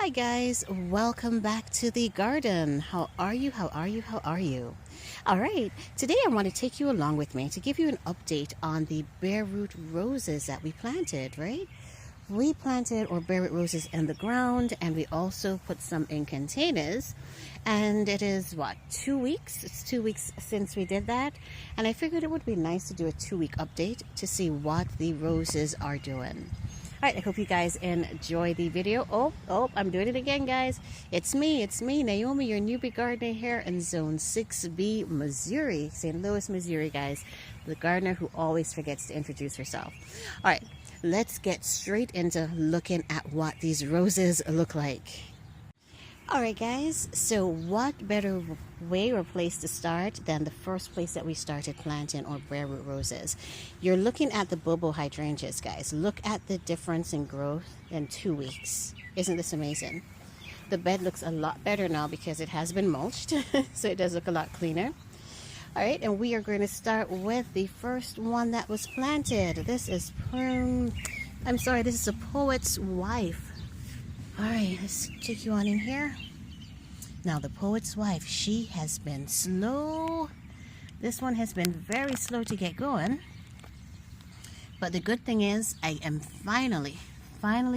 Hi guys, welcome back to the garden. How are you? How are you? How are you? All right, today I want to take you along with me to give you an update on the bare root roses that we planted, right? We planted our bare root roses in the ground, and we also put some in containers. And it is what, 2 weeks? It's 2 weeks since we did that. And I figured it would be nice to do a 2-week update to see what the roses are doing. All right, I hope you guys enjoy the video. Oh, I'm doing it again, guys. It's me, Naomi, your newbie gardener here in Zone 6B, Missouri, St. Louis, Missouri, guys. The gardener who always forgets to introduce herself. All right, let's get straight into looking at what these roses look like. Alright guys, so what better way or place to start than the first place that we started planting our bare root roses. You're looking at the bulbo hydrangeas, guys. Look at the difference in growth in 2 weeks. Isn't this amazing? The bed looks a lot better now because it has been mulched, so it does look a lot cleaner. Alright, and we are going to start with the first one that was planted. This is this is a poet's wife. Alright, let's take you on in here. Now the poet's wife, she has been slow. This one has been very slow to get going. But the good thing is, I am finally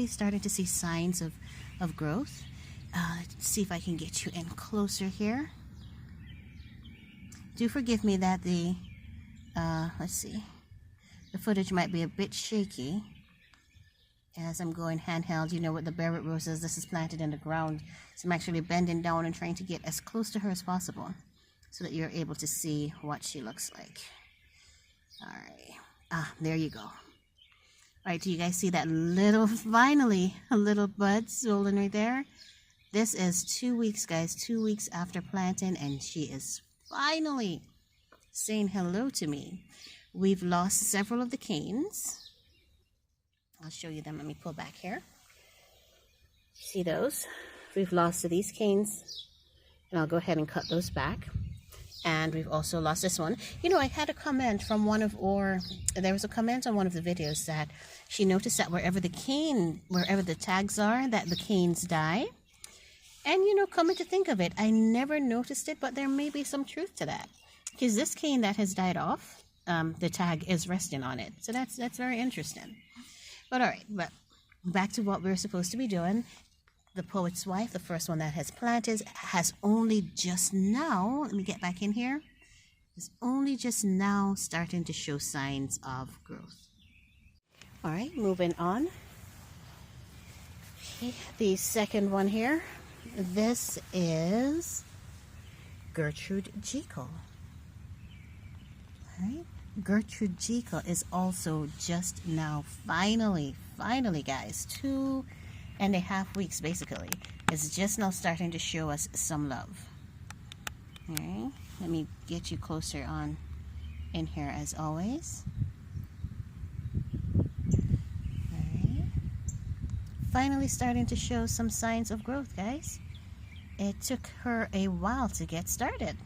starting to see signs of growth. Let's see if I can get you in closer here. Do forgive me that the footage might be a bit shaky as I'm going handheld. You know, with the bare root roses, this is planted in the ground, so I'm actually bending down and trying to get as close to her as possible so that you're able to see what she looks like. All right, there you go. All right, do you guys see that finally a little bud swollen right there? This is 2 weeks, guys, 2 weeks after planting, and she is finally saying hello to me. We've lost several of the canes. I'll show you them. Let me pull back here. See those? We've lost these canes, and I'll go ahead and cut those back. And we've also lost this one. You know, I had a comment from there was a comment on one of the videos that she noticed that wherever the tags are, that the canes die. And you know, coming to think of it, I never noticed it, but there may be some truth to that. Because this cane that has died off, the tag is resting on it. So that's very interesting. But all right, but back to what we're supposed to be doing. The poet's wife, the first one that has planted, has only just now, let me get back in here, is only just now starting to show signs of growth. All right, moving on. Okay, the second one here, this is Gertrude Jekyll. All right. Gertrude Jekyll is also just now, finally guys, 2.5 weeks basically, is just now starting to show us some love. Alright, let me get you closer on in here as always. Alright, finally starting to show some signs of growth, guys. It took her a while to get started.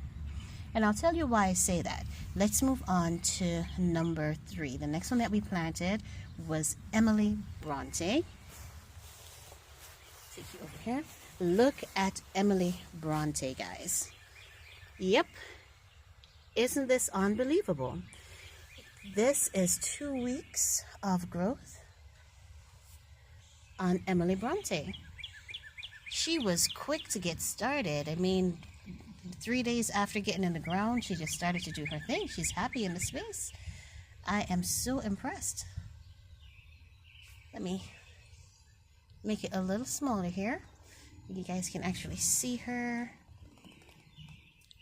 And I'll tell you why I say that. Let's move on to number 3. The next one that we planted was Emily Bronte. Take you over here. Look at Emily Bronte, guys. Yep. Isn't this unbelievable? This is 2 weeks of growth on Emily Bronte. She was quick to get started. I mean, 3 days after getting in the ground, she just started to do her thing. She's happy in the space. I am so impressed. Let me make it a little smaller here. You guys can actually see her.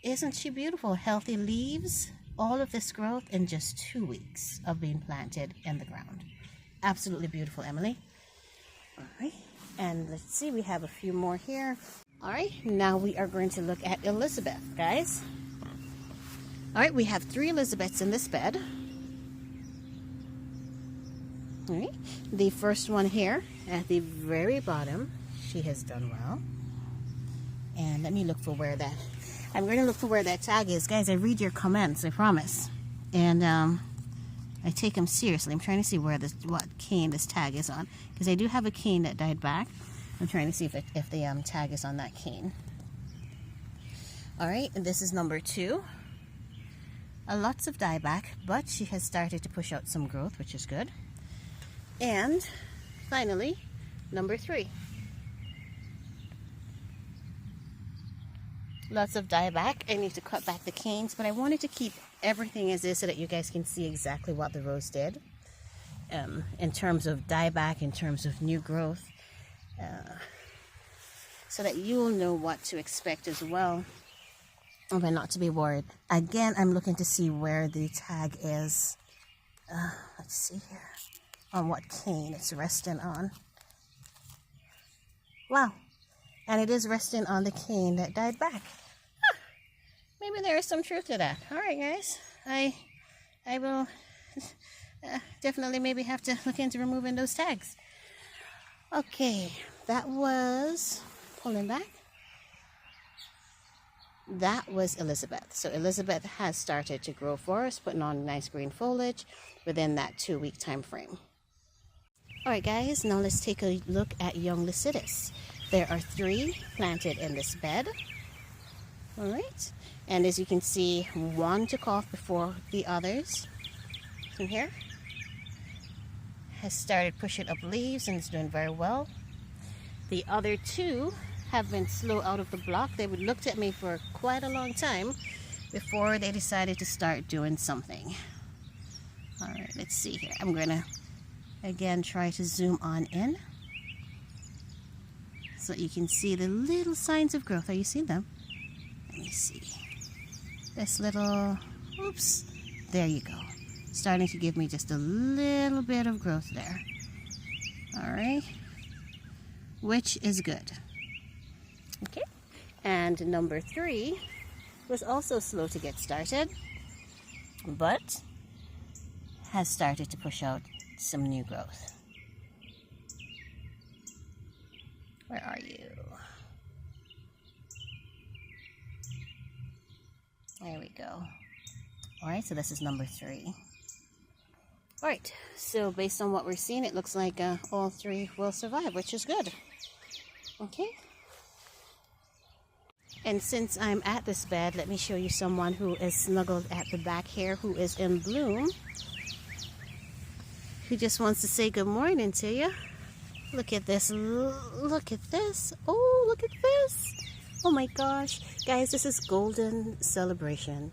Isn't she beautiful? Healthy leaves. All of this growth in just 2 weeks of being planted in the ground. Absolutely beautiful, Emily. All right. And let's see, we have a few more here. All right, now we are going to look at Elizabeth, guys. All right, we have 3 Elizabeths in this bed. All right, the first one here at the very bottom, she has done well. And let me look for where I'm going to look for where that tag is. Guys, I read your comments, I promise. And I take them seriously. I'm trying to see what cane this tag is on, because I do have a cane that died back. I'm trying to see if the tag is on that cane. All right, and this is number 2. Lots of dieback, but she has started to push out some growth, which is good. And finally, number 3. Lots of dieback. I need to cut back the canes, but I wanted to keep everything as is so that you guys can see exactly what the rose did in terms of dieback, in terms of new growth, so that you'll know what to expect as well, but not to be worried. Again, I'm looking to see where the tag is. Let's see here, on what cane it's resting on. Wow, and it is resting on the cane that died back. Huh. Maybe there is some truth to that. All right, guys, I will definitely maybe have to look into removing those tags. Okay, that was pulling back. That was Elizabeth. So Elizabeth has started to grow for us, putting on nice green foliage within that 2-week time frame. All right, guys, now let's take a look at young Lycidas. There are 3 planted in this bed. All right, and as you can see, one took off before the others. From here, has started pushing up leaves and is doing very well. The other 2 have been slow out of the block. They would looked at me for quite a long time before they decided to start doing something. All right, let's see here. I'm gonna again try to zoom on in so you can see the little signs of growth. Are you seeing them? Let me see. This little, oops, there you go. Starting to give me just a little bit of growth there. All right, which is good. Okay, and number 3 was also slow to get started, but has started to push out some new growth. Where are you? There we go. All right, so this is number 3. All right, so based on what we're seeing, it looks like all 3 will survive, which is good. Okay. And since I'm at this bed, let me show you someone who is snuggled at the back here, who is in bloom, who just wants to say good morning to you. Look at this. Look at this. Oh, look at this. Oh my gosh. Guys, this is Golden Celebration.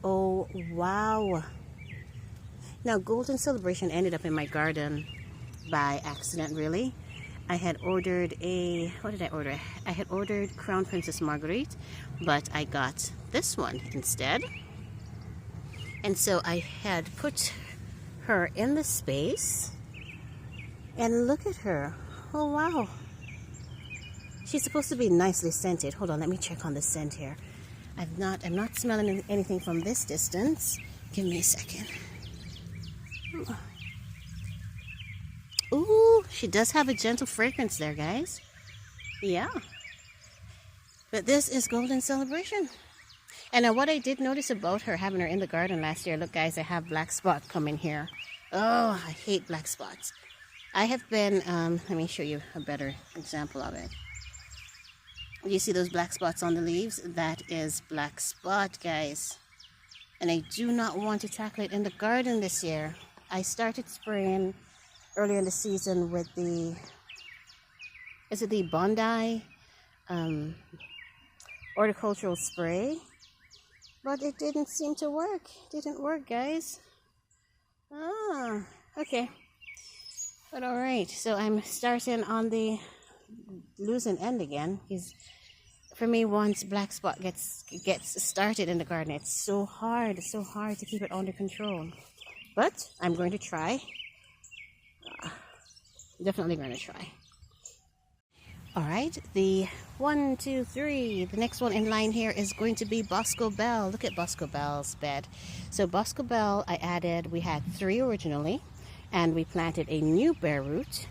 Oh, wow. Now, Golden Celebration ended up in my garden by accident, really. I had ordered what did I order? I had ordered Crown Princess Marguerite, but I got this one instead. And so I had put her in the space, and look at her. Oh, wow. She's supposed to be nicely scented. Hold on, let me check on the scent here. I'm not smelling anything from this distance. Give me a second. Ooh, she does have a gentle fragrance there, guys. Yeah. But this is Golden Celebration. And now what I did notice about her, having her in the garden last year, look guys, I have black spot coming here. Oh, I hate black spots. I have been, let me show you a better example of it. You see those black spots on the leaves? That is black spot, guys. And I do not want to tackle it in the garden this year. I started spraying earlier in the season with the, is it the Bondi horticultural spray? But it didn't seem to work. It didn't work, guys. Ah, okay. But all right, so I'm starting on the losing end again. For me, once black spot gets started in the garden, it's so hard to keep it under control. But I'm going to try. Definitely going to try. All right, the 1, 2, 3. The next one in line here is going to be Bosco Bell. Look at Bosco Bell's bed. So Bosco Bell, we had 3 originally, and we planted a new bare root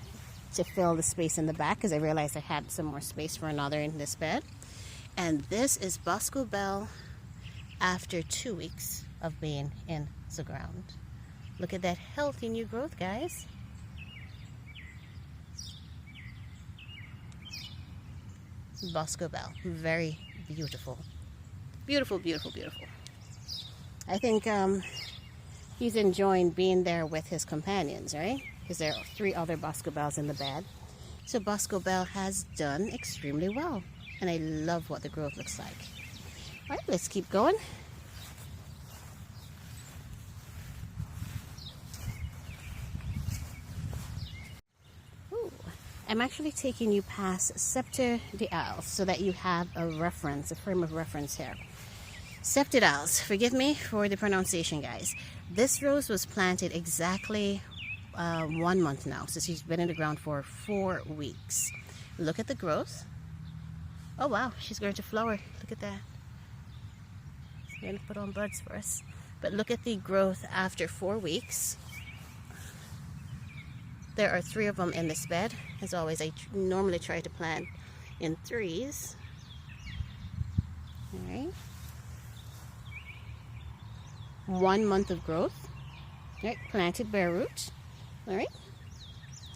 to fill the space in the back because I realized I had some more space for another in this bed. And this is Bosco Bell after 2 weeks of being in the ground. Look at that healthy new growth, guys. Bosco Bell. Very beautiful. Beautiful, beautiful, beautiful. I think he's enjoying being there with his companions, right? Because there are 3 other Bosco Bells in the bed. So Bosco Bell has done extremely well. And I love what the growth looks like. All right, let's keep going. Ooh, I'm actually taking you past Scepter d'Als so that you have a reference, a frame of reference here. Scepter d'Als, forgive me for the pronunciation, guys. This rose was planted exactly 1 month now, so she's been in the ground for 4 weeks. Look at the growth. Oh wow, she's going to flower. Look at that. She's going to put on buds for us. But look at the growth after 4 weeks. There are 3 of them in this bed. As always, I normally try to plant in 3s. All right. 1 month of growth. All right, planted bare root. All right.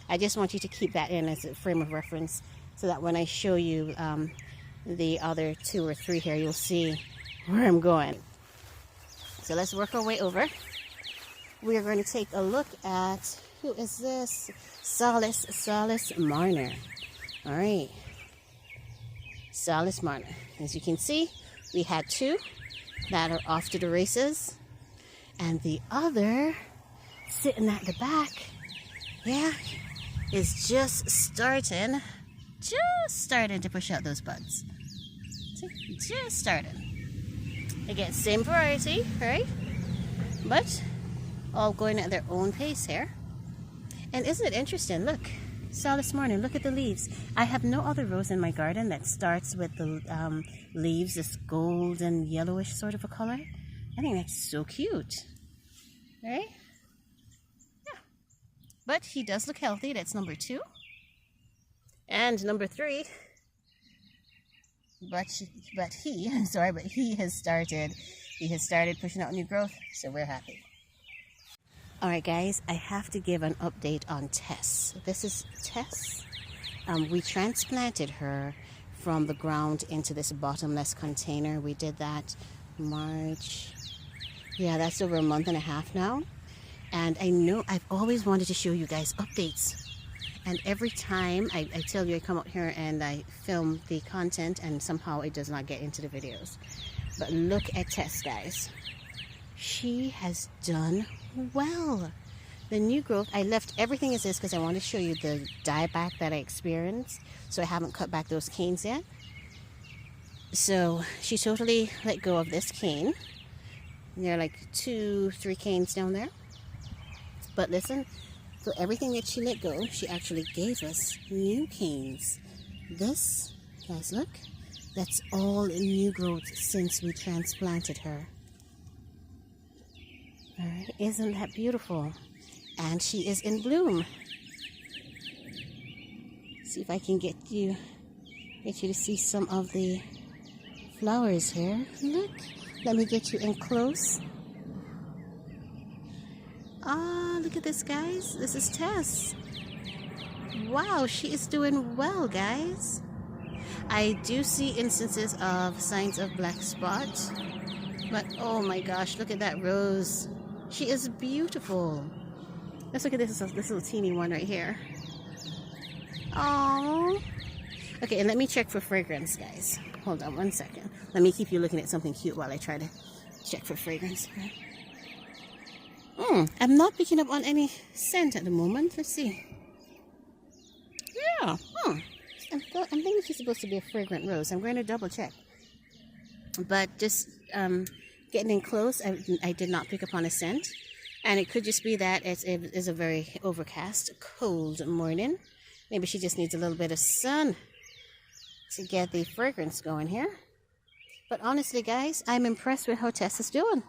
I just want you to keep that in as a frame of reference so that when I show you the other 2 or 3 here, you'll see where I'm going. So let's work our way over. We are going to take a look at, who is this? Salis Marner. All right. Salis Marner. As you can see, we had 2 that are off to the races. And the other, sitting at the back, yeah, is just starting to push out those buds. See, just starting. Again, same variety, right? But all going at their own pace here. And isn't it interesting? Look, Salis Marner, look at the leaves. I have no other rose in my garden that starts with the leaves, this golden yellowish sort of a color. I think that's so cute, right? Yeah. But he does look healthy. That's number 2. And number 3, but he has started pushing out new growth, so we're happy. All right, guys, I have to give an update on Tess. This is Tess. We transplanted her from the ground into this bottomless container. We did that March. Yeah, that's over a month and a half now. And I know I've always wanted to show you guys updates. And every time I tell you I come out here and I film the content and somehow it does not get into the videos. But look at Tess, guys. She has done well. The new growth, I left everything as is because I want to show you the dieback that I experienced. So I haven't cut back those canes yet. So she totally let go of this cane. There are like 2-3 canes down there. But listen, for everything that she let go, she actually gave us new canes. This, guys, look, that's all new growth since we transplanted her. All right, isn't that beautiful? And she is in bloom. See if I can get you to see some of the flowers here. Look, let me get you in close. Ah, look at this, guys. This is Tess. Wow, she is doing well, guys. I do see instances of signs of black spot, but oh my gosh, look at that rose. She is beautiful. Let's look at this little teeny one right here. Oh. Okay, and let me check for fragrance, guys. Hold on 1 second. Let me keep you looking at something cute while I try to check for fragrance. I'm not picking up on any scent at the moment. Let's see. Yeah. I'm thinking she's supposed to be a fragrant rose. I'm going to double check. But just getting in close, I did not pick up on a scent. And it could just be that it is a very overcast, cold morning. Maybe she just needs a little bit of sun to get the fragrance going here. But honestly, guys, I'm impressed with how Tess is doing.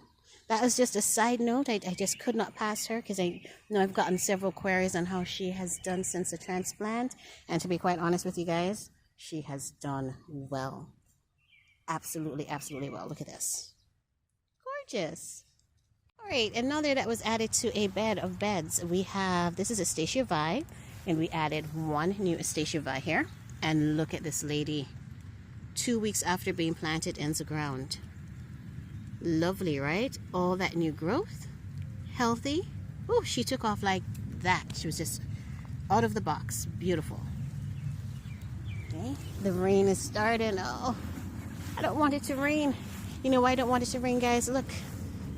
That was just a side note. I just could not pass her because I know I've gotten several queries on how she has done since the transplant. And to be quite honest with you guys, she has done well. Absolutely, absolutely well. Look at this. Gorgeous. All right, another that was added to a bed of beds. We have, this is Astacia Vi, and we added 1 new Astacia Vi here. And look at this lady. 2 weeks after being planted in the ground. Lovely, right? All that new growth, healthy. Oh, she took off like that. She was just out of the box. Beautiful. Okay, the rain is starting. Oh, I don't want it to rain. You know why I don't want it to rain, guys? Look,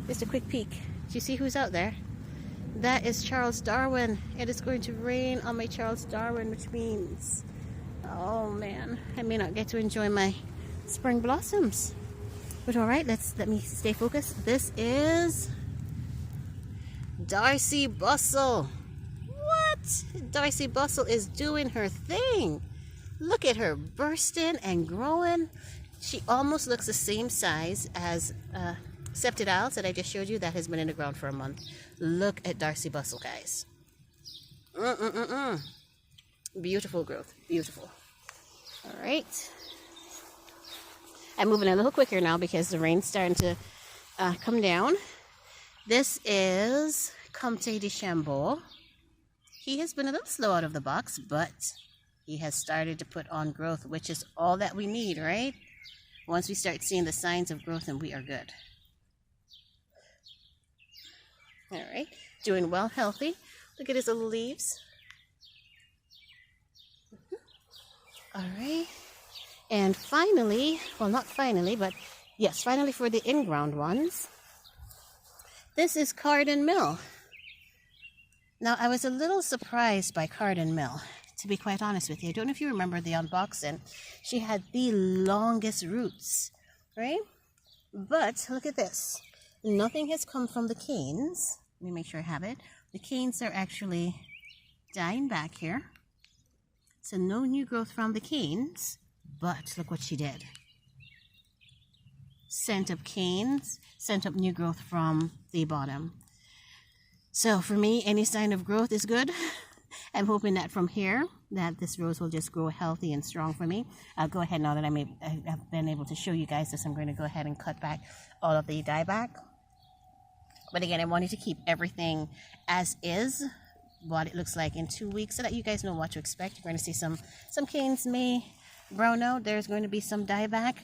just a quick peek. Do you see who's out there? That is Charles Darwin. It is going to rain on my Charles Darwin, which means, oh man, I may not get to enjoy my spring blossoms. But all right, let me stay focused. This is Darcy Bustle. What? Darcy Bustle is doing her thing. Look at her bursting and growing. She almost looks the same size as Septidials that I just showed you that has been in the ground for a month. Look at Darcy Bustle, guys. Beautiful growth. Beautiful. All right. I'm moving a little quicker now because the rain's starting to come down. This is Comte de Chambord. He has been a little slow out of the box, but he has started to put on growth, which is all that we need, right? Once we start seeing the signs of growth, then we are good. All right, doing well, healthy. Look at his little leaves. All right, and finally, well, not finally, but yes, finally for the in-ground ones, this is Carden Mill. Now, I was a little surprised by Carden Mill, to be quite honest with you. I don't know if you remember the unboxing. She had the longest roots, right? But look at this. Nothing has come from the canes. Let me make sure I have it. The canes are actually dying back here. So no new growth from the canes, but look what she did. Sent up canes, sent up new growth from the bottom. So for me, any sign of growth is good. I'm hoping that from here, that this rose will just grow healthy and strong for me. I'll go ahead now that I have been able to show you guys this. I'm going to go ahead and cut back all of the dieback. But again, I wanted to keep everything as is, what it looks like in 2 weeks, so that you guys know what to expect. You're going to see some canes may brown out. There's going to be some dieback.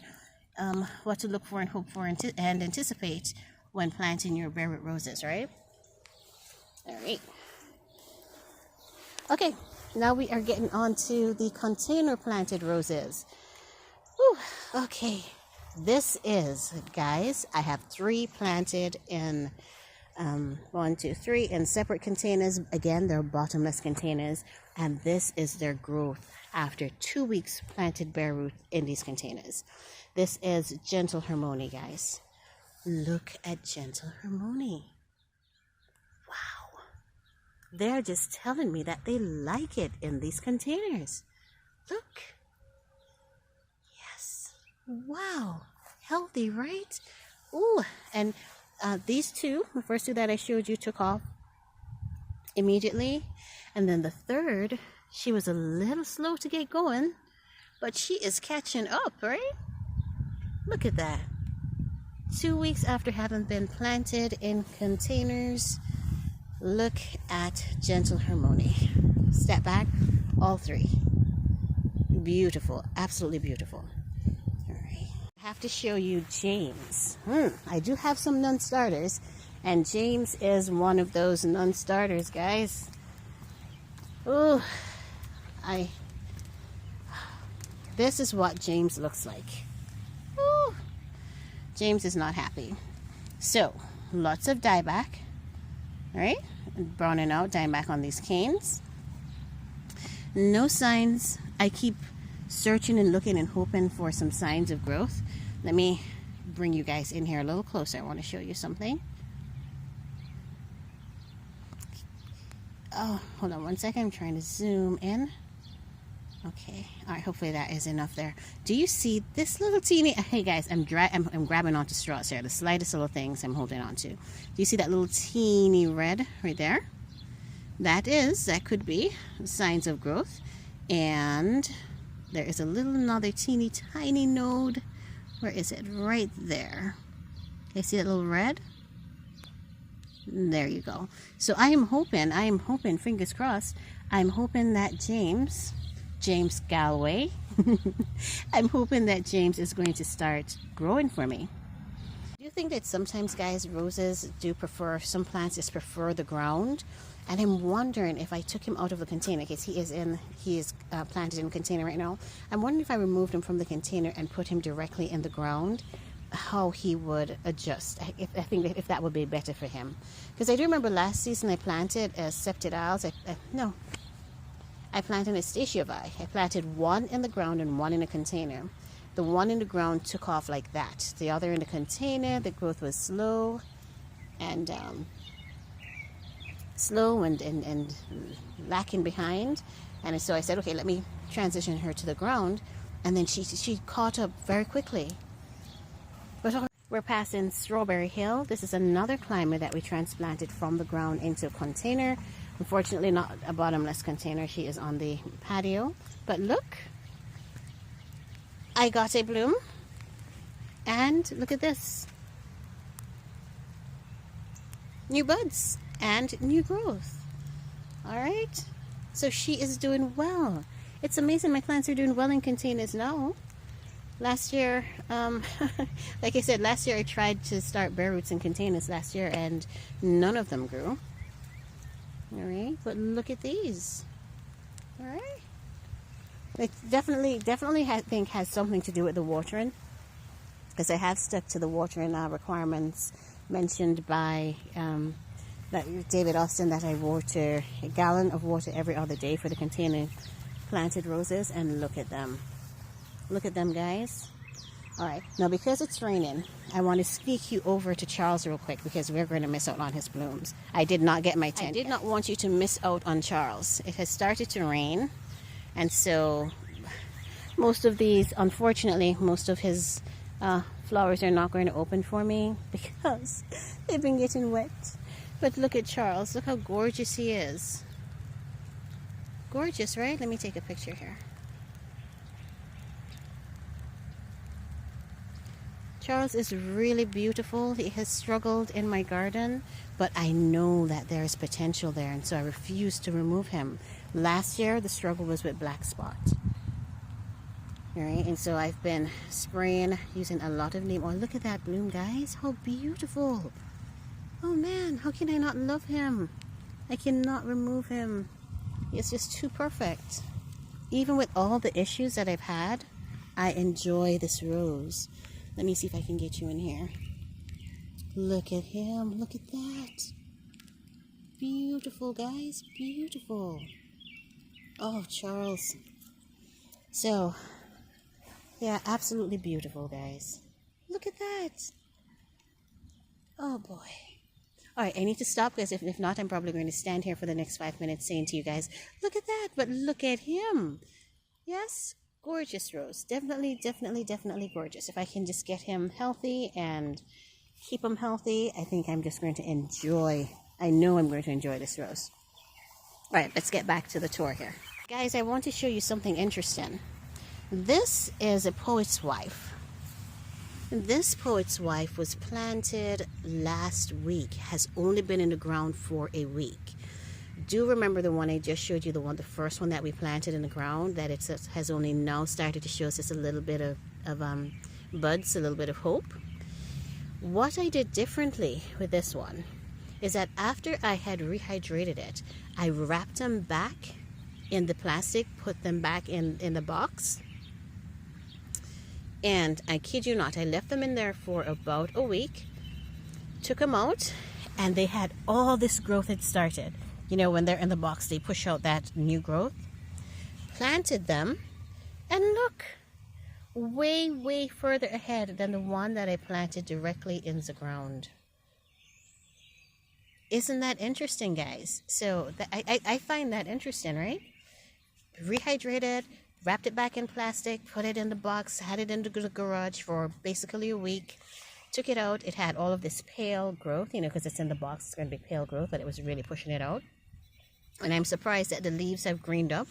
What to look for and hope for and anticipate when planting your bare root roses, right? All right. Okay, now we are getting on to the container planted roses. Whew, okay, this is, guys, I have 3 planted in 1, 2, 3 in separate containers. Again, they're bottomless containers, and this is their growth after 2 weeks planted bare root in these containers. This is Gentle Harmony, guys. Look at Gentle Harmony. Wow. They're just telling me that they like it in these containers. Look. Yes. Wow. Healthy, right? Ooh, and these two, the first 2 that I showed you, took off immediately. And then the third, she was a little slow to get going, but she is catching up, right? Look at that. 2 weeks after having been planted in containers. Look at Gentle Harmony. Step back, all 3. Beautiful, absolutely beautiful. All right. I have to show you James. I do have some non-starters, and James is one of those non-starters, guys. Ooh, this is what James looks like. Ooh, James is not happy. So, lots of dieback, right? Browning out, dying back on these canes. No signs. I keep searching and looking and hoping for some signs of growth. Let me bring you guys in here a little closer. I want to show you something. Oh, hold on one second. I'm trying to zoom in. Okay. All right. Hopefully that is enough there. Do you see this little teeny? Hey guys, I'm grabbing onto straws here. The slightest little things I'm holding on to. Do you see that little teeny red right there? That could be signs of growth. And there is another teeny tiny node. Where is it? Right there. Okay, see that little red? There you go. So I am hoping, fingers crossed, I'm hoping that James Galway, I'm hoping that James is going to start growing for me. Do you think that sometimes, guys, roses do prefer, some plants just prefer the ground? And I'm wondering if I took him out of the container, because he is planted in a container right now. I'm wondering if I removed him from the container and put him directly in the ground, how he would adjust. I think that if that would be better for him. Because I do remember last season I planted septidials. I planted Astasiovi. I planted one in the ground and one in a container. The one in the ground took off like that. The other in the container, the growth was slow and lacking behind. And so I said, okay, let me transition her to the ground. And then she caught up very quickly. But we're passing Strawberry Hill. This is another climber that we transplanted from the ground into a container. Unfortunately, not a bottomless container. She is on the patio. But look, I got a bloom. And look at this. New buds and new growth. All right. So she is doing well. It's amazing my plants are doing well in containers now. Last year, like I said, last year I tried to start bare roots in containers last year and none of them grew. All right, but look at these. All right. It definitely think has something to do with the watering, because I have stuck to the watering requirements mentioned by David Austin, that I water a gallon of water every other day for the container planted roses, and look at them. Look at them, guys. All right, now because it's raining, I want to sneak you over to Charles real quick, because we're going to miss out on his blooms. I did not get my tent. I did not want you to miss out on Charles. It has started to rain, and so most of these, unfortunately, most of his flowers are not going to open for me because they've been getting wet. But look at Charles. Look how gorgeous he is. Gorgeous, right? Let me take a picture here. Charles is really beautiful. He has struggled in my garden, but I know that there is potential there, and so I refuse to remove him. Last year, the struggle was with black spot. All right, and so I've been spraying, using a lot of neem oil. Look at that bloom, guys. How beautiful. Oh man, how can I not love him? I cannot remove him. It's just too perfect. Even with all the issues that I've had, I enjoy this rose. Let me see if I can get you in here. Look at him. Look at that. Beautiful, guys. Beautiful. Oh, Charles. So, yeah, absolutely beautiful, guys. Look at that. Oh, boy. All right, I need to stop, because if not, I'm probably going to stand here for the next 5 minutes saying to you guys, look at that, but look at him. Yes, gorgeous rose. Definitely gorgeous. If I can just get him healthy and keep him healthy, I think I'm just going to enjoy, I know I'm going to enjoy this rose. All right, let's get back to the tour here. Guys, I want to show you something interesting. This is a poet's wife. This poet's wife was planted last week, has only been in the ground for a week. Do remember the one I just showed you, the first one that we planted in the ground, that it has only now started to show us just a little bit of buds, a little bit of hope. What I did differently with this one is that after I had rehydrated it, I wrapped them back in the plastic, put them back in the box. And I kid you not, I left them in there for about a week, took them out, and they had all this growth had started. You know, when they're in the box, they push out that new growth. Planted them, and look, way further ahead than the one that I planted directly in the ground. Isn't that interesting, guys? So I find that interesting, right? Rehydrated, wrapped it back in plastic, put it in the box, had it in the garage for basically a week, took it out. It had all of this pale growth, you know, because it's in the box, it's going to be pale growth, but it was really pushing it out. And I'm surprised that the leaves have greened up,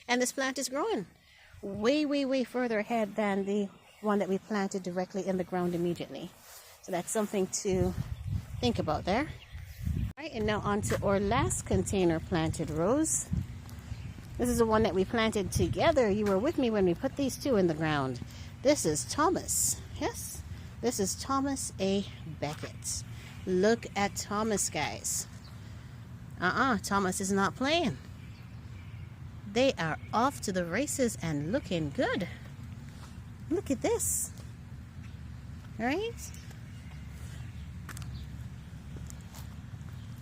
and this plant is growing way further ahead than the one that we planted directly in the ground immediately. So that's something to think about there. All right, and now on to our last container planted rose. This is the one that we planted together. You were with me when we put these two in the ground. This is Thomas. Yes, this is Thomas A. Beckett. Look at Thomas, guys. Thomas is not playing. They are off to the races and looking good. Look at this. All right?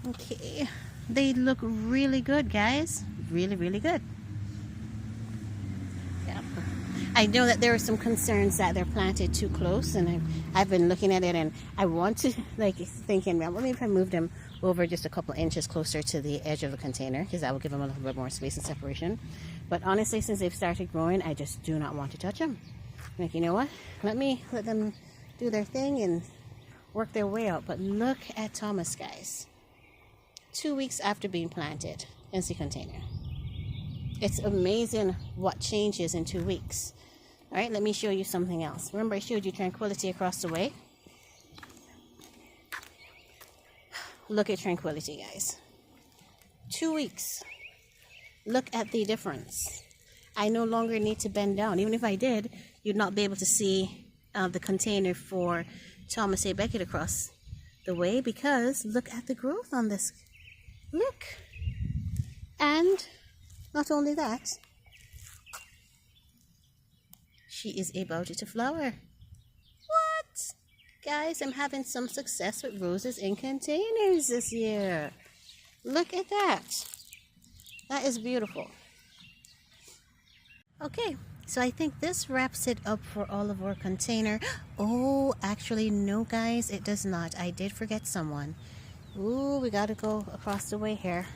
Okay. They look really good, guys. Really, really good. Yeah. I know that there are some concerns that they're planted too close, and I've been looking at it, and I want to, like, thinking, well, maybe if I move them over just a couple inches closer to the edge of the container, because that will give them a little bit more space and separation. But honestly, since they've started growing, I just do not want to touch them. Like, you know what? Let them do their thing and work their way out. But look at Thomas, guys. 2 weeks after being planted in the container. It's amazing what changes in 2 weeks. All right, let me show you something else. Remember I showed you Tranquility across the way? Look at Tranquility, guys. 2 weeks. Look at the difference. I no longer need to bend down. Even if I did, you'd not be able to see the container for Thomas A. Beckett across the way, because look at the growth on this. Look. And not only that, she is about to flower. What? Guys, I'm having some success with roses in containers this year. Look at that. That is beautiful. Okay, so I think this wraps it up for all of our container. Oh, actually, no, guys, it does not. I did forget someone. Ooh, we got to go across the way here.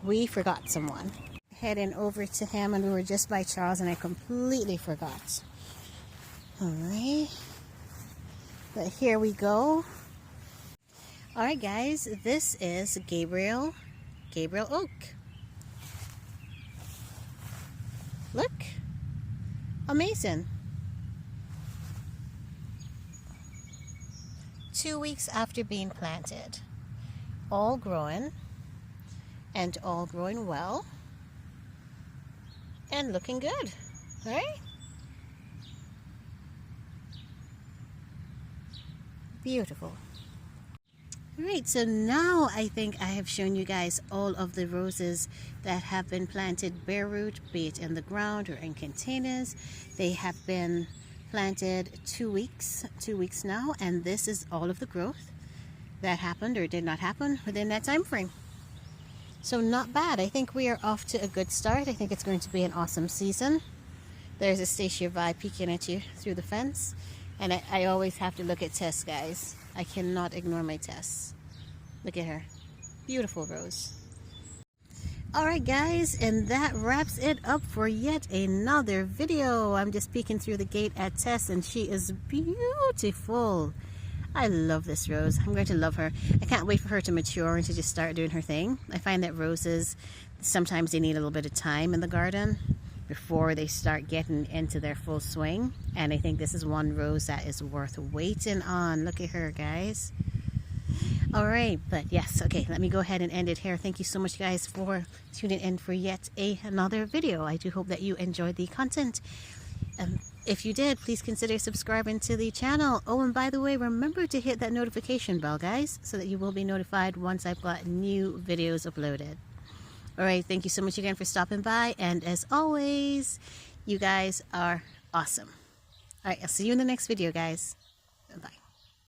We forgot someone. Heading over to him, and we were just by Charles, and I completely forgot. All right. But here we go. All right, guys, this is Gabriel Oak. Look. Amazing. 2 weeks after being planted. All growing. And all growing well. And looking good. All right? Beautiful. Alright, so now I think I have shown you guys all of the roses that have been planted bare root, be it in the ground or in containers. They have been planted 2 weeks now, and this is all of the growth that happened or did not happen within that time frame. So not bad. I think we are off to a good start. I think it's going to be an awesome season. There's a Stacia Vi peeking at you through the fence, and I always have to look at Tess, guys. I cannot ignore my Tess. Look at her. Beautiful rose. Alright, guys, and that wraps it up for yet another video. I'm just peeking through the gate at Tess, and she is beautiful. I love this rose. I'm going to love her. I can't wait for her to mature and to just start doing her thing. I find that roses, sometimes they need a little bit of time in the garden before they start getting into their full swing. And I think this is one rose that is worth waiting on. Look at her, guys. All right, but yes, okay, let me go ahead and end it here. Thank you so much, guys, for tuning in for yet another video. I do hope that you enjoyed the content. If you did, please consider subscribing to the channel. Oh, and by the way, remember to hit that notification bell, guys, so that you will be notified once I've got new videos uploaded. All right, thank you so much again for stopping by, and as always, you guys are awesome. All right, I'll see you in the next video, guys. Bye-bye.